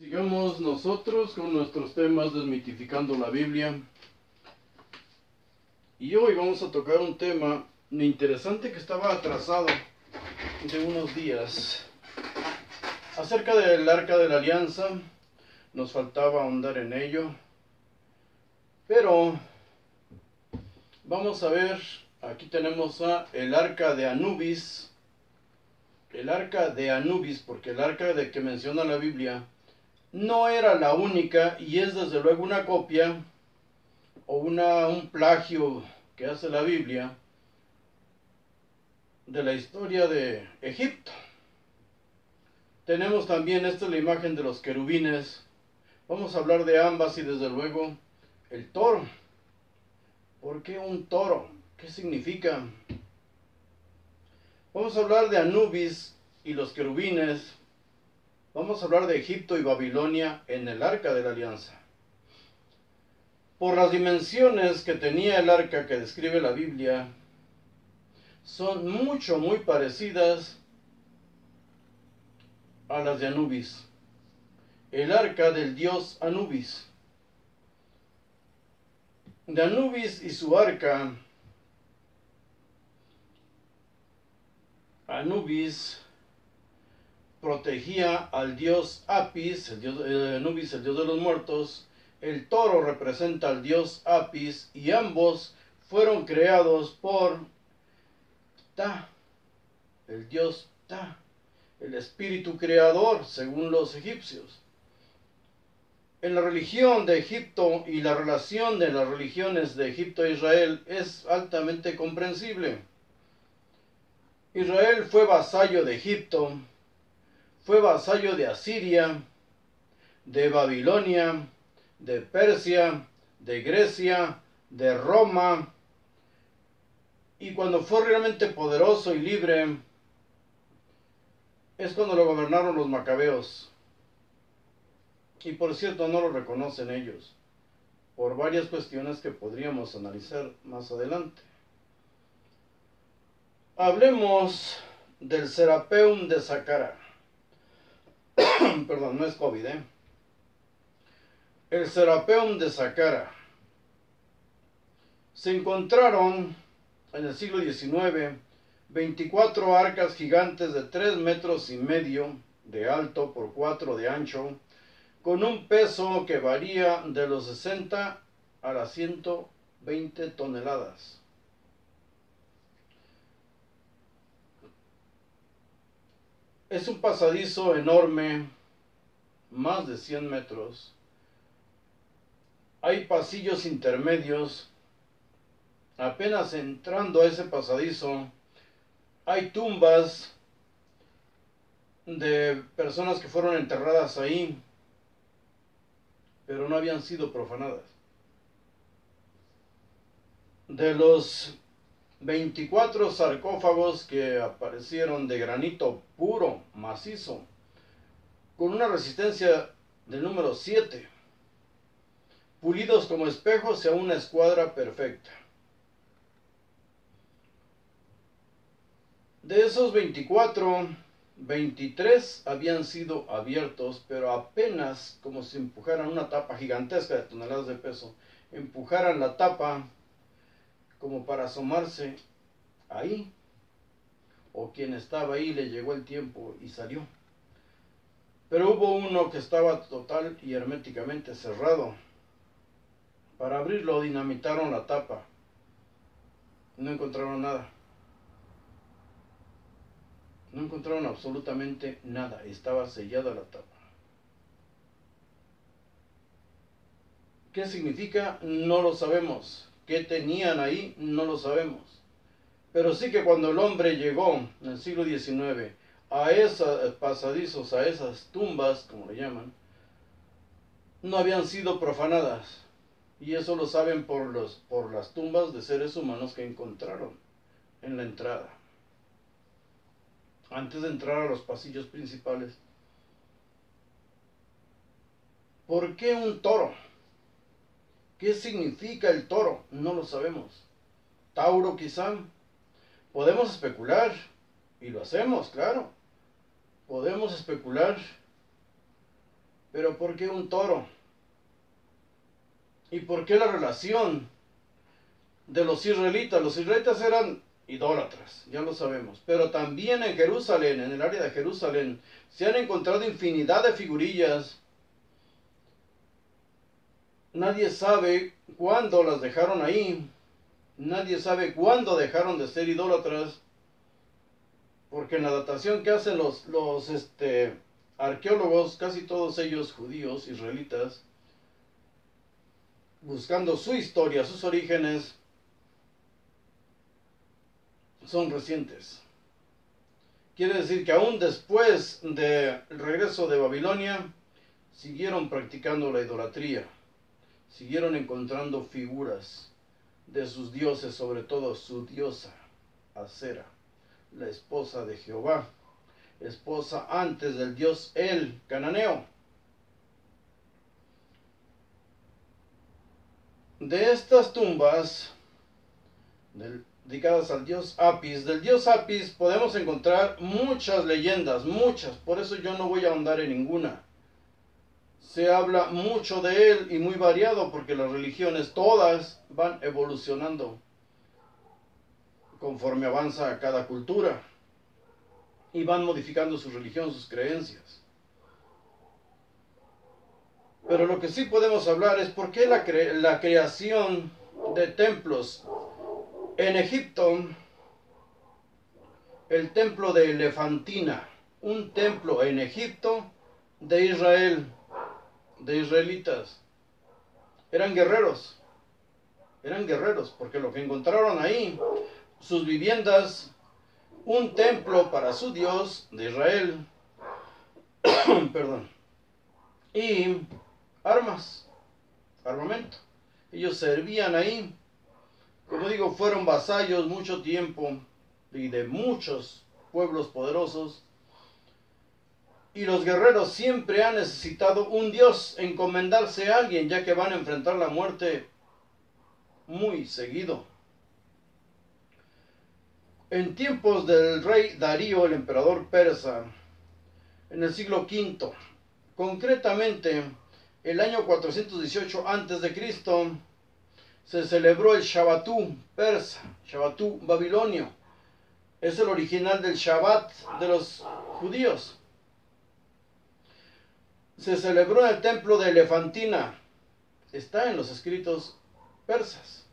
Sigamos nosotros con nuestros temas desmitificando la Biblia. Y hoy vamos a tocar un tema interesante que estaba atrasado de unos días. Acerca del Arca de la Alianza, nos faltaba ahondar en ello. Pero vamos a ver, aquí tenemos el Arca de Anubis. El Arca de Anubis, porque el Arca de que menciona la Biblia no era la única y es desde luego una copia o un plagio que hace la Biblia de la historia de Egipto. Tenemos también, esta es la imagen de los querubines. Vamos a hablar de ambas y desde luego el toro. ¿Por qué un toro? ¿Qué significa? Vamos a hablar de Anubis y los querubines. Vamos a hablar de Egipto y Babilonia en el Arca de la Alianza. Por las dimensiones que tenía el arca que describe la Biblia, son muy parecidas a las de Anubis. El arca del dios Anubis. De Anubis y su arca, Anubis protegía al dios Apis, Anubis, el dios de los muertos. El toro representa al dios Apis y ambos fueron creados por Ptah, el dios Ptah, el espíritu creador según los egipcios. En la religión de Egipto y la relación de las religiones de Egipto e Israel es altamente comprensible. Israel fue vasallo de Egipto, fue vasallo de Asiria, de Babilonia, de Persia, de Grecia, de Roma, y cuando fue realmente poderoso y libre es cuando lo gobernaron los macabeos. Y por cierto, no lo reconocen ellos, por varias cuestiones que podríamos analizar más adelante. Hablemos del Serapeum de Saqqara. Perdón, no es COVID, El Serapeum de Saqqara. Se encontraron en el siglo XIX 24 arcas gigantes de 3,5 metros de alto por 4 de ancho, con un peso que varía de los 60 a las 120 toneladas. Es un pasadizo enorme, más de 100 metros. Hay pasillos intermedios. Apenas entrando a ese pasadizo, hay tumbas de personas que fueron enterradas ahí, pero no habían sido profanadas. De los 24 sarcófagos que aparecieron de granito puro, macizo, con una resistencia del número 7, pulidos como espejos a una escuadra perfecta. De esos 24, 23 habían sido abiertos, pero apenas como si empujaran una tapa gigantesca de toneladas de peso, empujaran la tapa como para asomarse ahí, o quien estaba ahí le llegó el tiempo y salió. Pero hubo uno que estaba total y herméticamente cerrado. Para abrirlo dinamitaron la tapa. No encontraron nada. No encontraron absolutamente nada. Estaba sellada la tapa. ¿Qué significa? No lo sabemos. ¿Qué tenían ahí? No lo sabemos. Pero sí que cuando el hombre llegó en el siglo XIX a esos pasadizos, a esas tumbas, como le llaman, no habían sido profanadas. Y eso lo saben por las tumbas de seres humanos que encontraron en la entrada. Antes de entrar a los pasillos principales. ¿Por qué un toro? ¿Qué significa el toro? No lo sabemos. Tauro quizá. Podemos especular, y lo hacemos, claro. Podemos especular Pero ¿por qué un toro? ¿Y por qué la relación de los israelitas? Los israelitas eran idólatras, ya lo sabemos. Pero también en Jerusalén, en el área de Jerusalén, se han encontrado infinidad de figurillas. Nadie sabe cuándo las dejaron ahí. Nadie sabe cuándo dejaron de ser idólatras. Porque en la datación que hacen los arqueólogos, casi todos ellos judíos, israelitas, buscando su historia, sus orígenes, son recientes. Quiere decir que aún después del regreso de Babilonia, siguieron practicando la idolatría, siguieron encontrando figuras de sus dioses, sobre todo su diosa, Acera, la esposa de Jehová, esposa antes del dios El cananeo. De estas tumbas dedicadas al dios Apis, del dios Apis podemos encontrar muchas leyendas, muchas, por eso yo no voy a ahondar en ninguna. Se habla mucho de él y muy variado porque las religiones todas van evolucionando conforme avanza cada cultura y van modificando su religión, sus creencias. Pero lo que sí podemos hablar es por qué la creación de templos en Egipto, el templo de Elefantina, un templo en Egipto de Israel, de israelitas, eran guerreros, porque lo que encontraron ahí, sus viviendas, un templo para su Dios de Israel, perdón, y armas, armamento. Ellos servían ahí, como digo, fueron vasallos mucho tiempo y de muchos pueblos poderosos. Y los guerreros siempre han necesitado un Dios, encomendarse a alguien, ya que van a enfrentar la muerte muy seguido. En tiempos del rey Darío, el emperador persa, en el siglo V, concretamente el año 418 a.C., se celebró el Shabbatú persa, Shabbatú babilonio. Es el original del Shabbat de los judíos. Se celebró en el templo de Elefantina. Está en los escritos persas.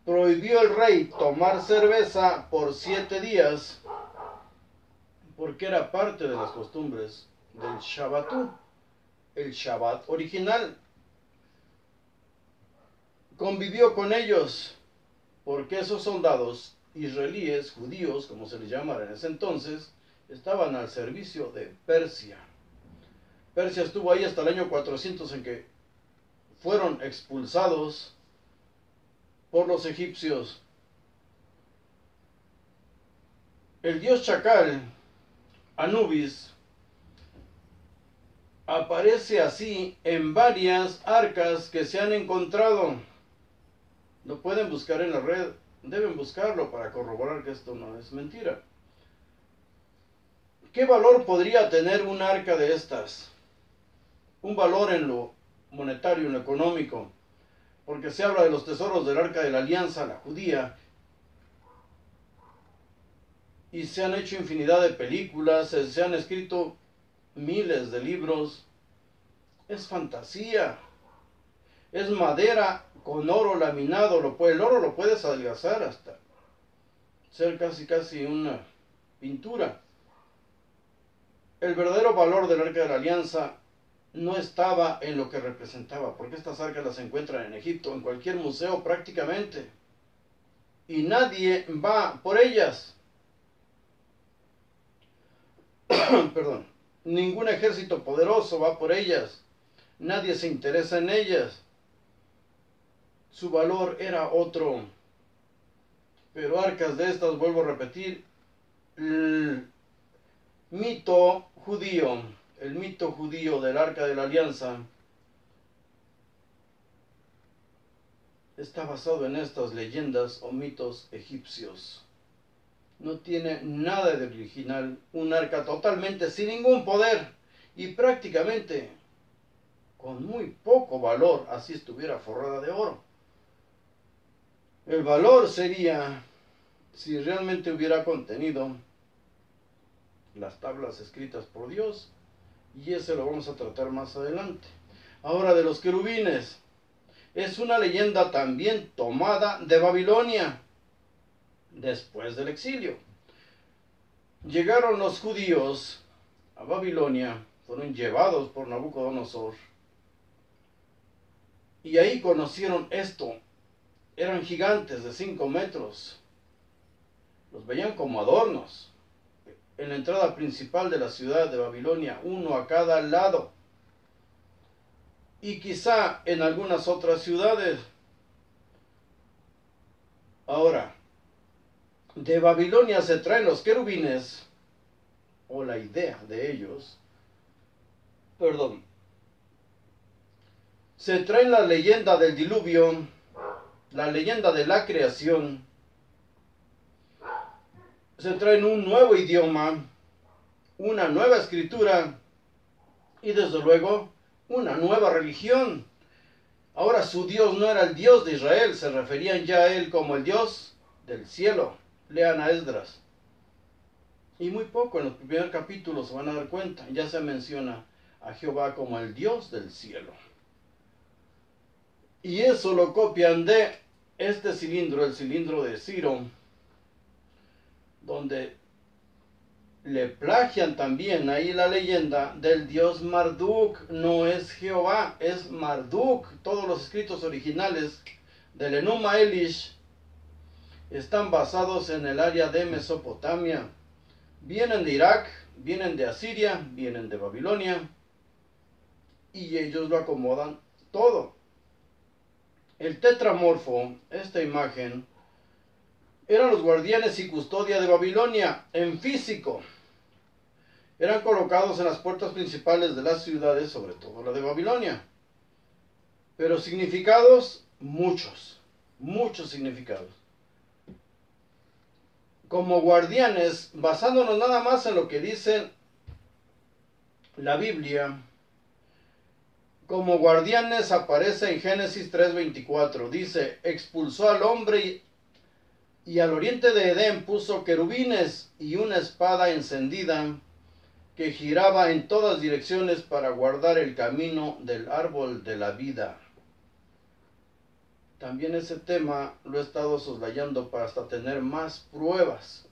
Prohibió el rey tomar cerveza por 7 días porque era parte de las costumbres del Shabbatú, el Shabbat original. Convivió con ellos porque esos soldados israelíes, judíos, como se les llamara en ese entonces, estaban al servicio de Persia. Persia estuvo ahí hasta el año 400 en que fueron expulsados por los egipcios. El dios Chacal, Anubis, aparece así en varias arcas que se han encontrado. Lo pueden buscar en la red, deben buscarlo para corroborar que esto no es mentira. ¿Qué valor podría tener un arca de estas? Un valor en lo monetario, en lo económico, porque se habla de los tesoros del Arca de la Alianza, la judía, y se han hecho infinidad de películas, se han escrito miles de libros. Es fantasía, es madera con oro laminado, el oro lo puedes adelgazar hasta ser casi una pintura. El verdadero valor del Arca de la Alianza no estaba en lo que representaba, porque estas arcas las encuentran en Egipto, en cualquier museo prácticamente, y nadie va por ellas. Perdón, ningún ejército poderoso va por ellas, nadie se interesa en ellas. Su valor era otro. Pero arcas de estas, vuelvo a repetir, el mito judío del Arca de la Alianza está basado en estas leyendas o mitos egipcios. No tiene nada de original, un arca totalmente sin ningún poder, y prácticamente con muy poco valor, así estuviera forrada de oro. El valor sería si realmente hubiera contenido las tablas escritas por Dios, y ese lo vamos a tratar más adelante. Ahora, de los querubines, es una leyenda también tomada de Babilonia, después del exilio. Llegaron los judíos a Babilonia, fueron llevados por Nabucodonosor, y ahí conocieron esto. Eran gigantes de 5 metros, los veían como adornos, en la entrada principal de la ciudad de Babilonia, uno a cada lado, y quizá en algunas otras ciudades. Ahora, de Babilonia se traen los querubines, o la idea de ellos, se traen la leyenda del diluvio, la leyenda de la creación, se traen un nuevo idioma, una nueva escritura y desde luego una nueva religión. Ahora su Dios no era el Dios de Israel, se referían ya a él como el Dios del cielo. Lean a Esdras. Y muy poco, en los primeros capítulos se van a dar cuenta, ya se menciona a Jehová como el Dios del cielo. Y eso lo copian de este cilindro, el cilindro de Ciro, donde le plagian también ahí la leyenda del dios Marduk. No es Jehová, es Marduk. Todos los escritos originales del Enuma Elish están basados en el área de Mesopotamia. Vienen de Irak, vienen de Asiria, vienen de Babilonia, y ellos lo acomodan todo. El tetramorfo, esta imagen, eran los guardianes y custodia de Babilonia en físico. Eran colocados en las puertas principales de las ciudades, sobre todo la de Babilonia. Pero significados, muchos significados. Como guardianes, basándonos nada más en lo que dice la Biblia, como guardianes aparece en Génesis 3:24. Dice, expulsó al hombre y al oriente de Edén puso querubines y una espada encendida que giraba en todas direcciones para guardar el camino del árbol de la vida. También ese tema lo he estado soslayando para hasta tener más pruebas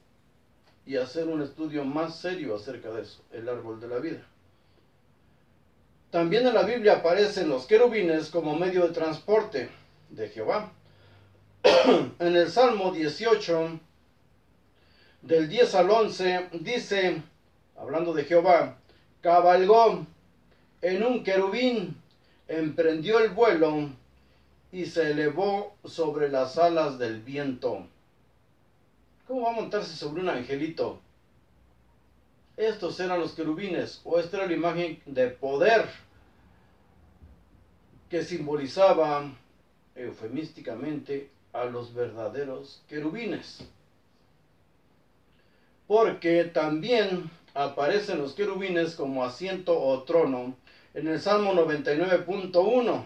y hacer un estudio más serio acerca de eso, el árbol de la vida. También en la Biblia aparecen los querubines como medio de transporte de Jehová. En el Salmo 18, del 10 al 11, dice, hablando de Jehová, cabalgó en un querubín, emprendió el vuelo y se elevó sobre las alas del viento. ¿Cómo va a montarse sobre un angelito? Estos eran los querubines, o esta era la imagen de poder que simbolizaba eufemísticamente a los verdaderos querubines. Porque también aparecen los querubines como asiento o trono en el Salmo 99.1.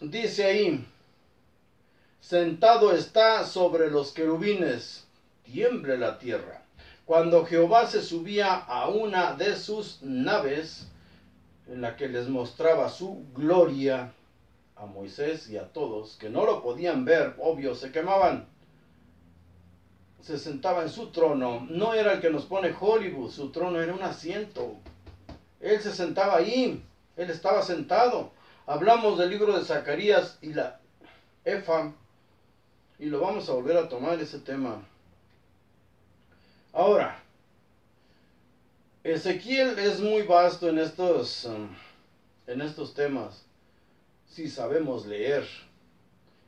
Dice ahí, sentado está sobre los querubines, tiemble la tierra. Cuando Jehová se subía a una de sus naves, en la que les mostraba su gloria a Moisés y a todos, que no lo podían ver, obvio, se quemaban. Se sentaba en su trono, no era el que nos pone Hollywood, su trono era un asiento. Él se sentaba ahí, él estaba sentado. Hablamos del libro de Zacarías y la Efa, y lo vamos a volver a tomar ese tema. Ahora, Ezequiel es muy vasto en estos temas, si sabemos leer.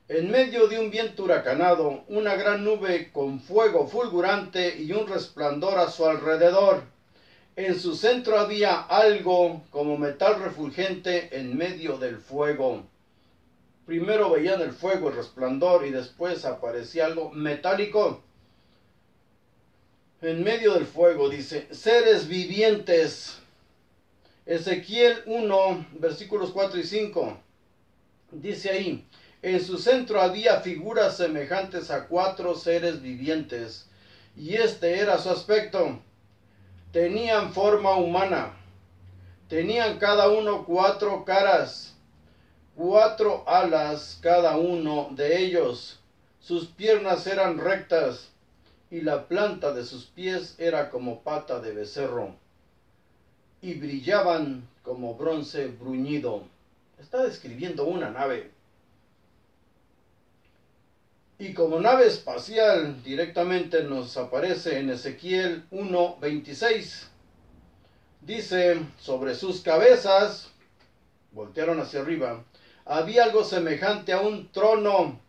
En medio de un viento huracanado, una gran nube con fuego fulgurante y un resplandor a su alrededor. En su centro había algo como metal refulgente en medio del fuego. Primero veían el fuego, el resplandor, y después aparecía algo metálico. en medio del fuego, dice, seres vivientes. Ezequiel 1, versículos 4 y 5, dice ahí, en su centro había figuras semejantes a 4 seres vivientes, y este era su aspecto. Tenían forma humana, tenían cada uno 4 caras, 4 alas cada uno de ellos, sus piernas eran rectas, y la planta de sus pies era como pata de becerro, y brillaban como bronce bruñido. Está describiendo una nave. Y como nave espacial directamente nos aparece en Ezequiel 1:26. Dice, sobre sus cabezas, voltearon hacia arriba, había algo semejante a un trono,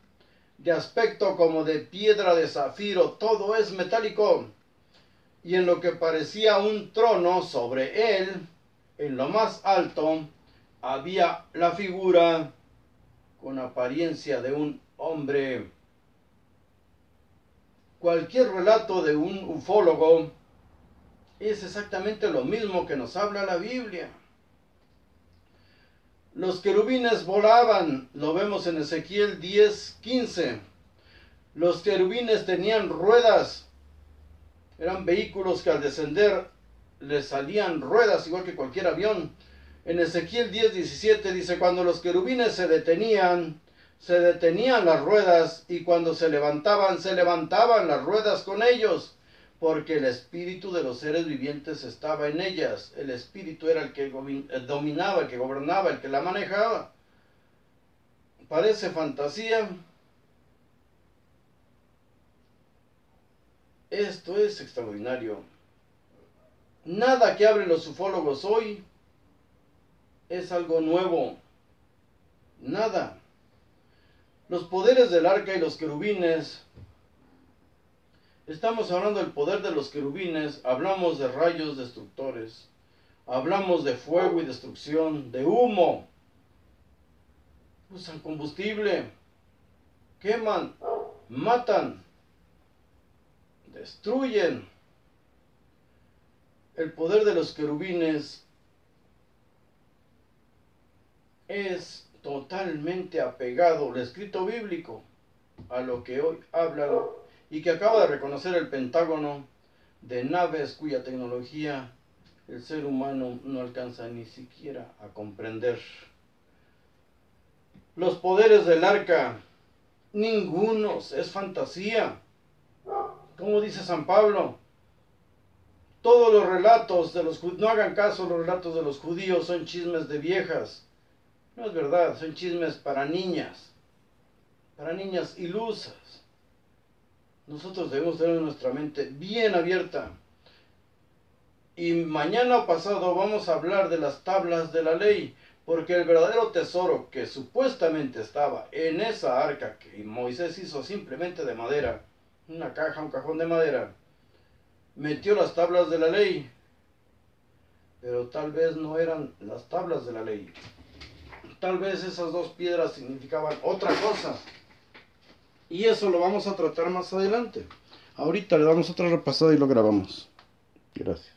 de aspecto como de piedra de zafiro, todo es metálico. Y en lo que parecía un trono, sobre él, en lo más alto, había la figura con apariencia de un hombre. Cualquier relato de un ufólogo es exactamente lo mismo que nos habla la Biblia. Los querubines volaban, lo vemos en Ezequiel 10:15. Los querubines tenían ruedas, eran vehículos que al descender les salían ruedas igual que cualquier avión. En Ezequiel 10:17 dice, cuando los querubines se detenían las ruedas, y cuando se levantaban las ruedas con ellos, porque el espíritu de los seres vivientes estaba en ellas. El espíritu era el que dominaba, el que gobernaba, el que la manejaba. Parece fantasía. Esto es extraordinario. Nada que hablen los ufólogos hoy es algo nuevo. Nada. Los poderes del arca y los querubines. Estamos hablando del poder de los querubines. Hablamos de rayos destructores. Hablamos de fuego y destrucción, de humo. Usan combustible. Queman. Matan. Destruyen. El poder de los querubines es totalmente apegado, el escrito bíblico, a lo que hoy habla y que acaba de reconocer el Pentágono, de naves cuya tecnología el ser humano no alcanza ni siquiera a comprender. Los poderes del arca, ningunos, es fantasía. Como dice San Pablo, todos los relatos de los judíos, no hagan caso, los relatos de los judíos son chismes de viejas. No es verdad, son chismes para niñas ilusas. Nosotros debemos tener nuestra mente bien abierta. Y mañana o pasado vamos a hablar de las tablas de la ley, porque el verdadero tesoro que supuestamente estaba en esa arca que Moisés hizo simplemente de madera, una caja, un cajón de madera, metió las tablas de la ley, pero tal vez no eran las tablas de la ley. Tal vez esas 2 piedras significaban otra cosa. Y eso lo vamos a tratar más adelante. Ahorita le damos otra repasada y lo grabamos. Gracias.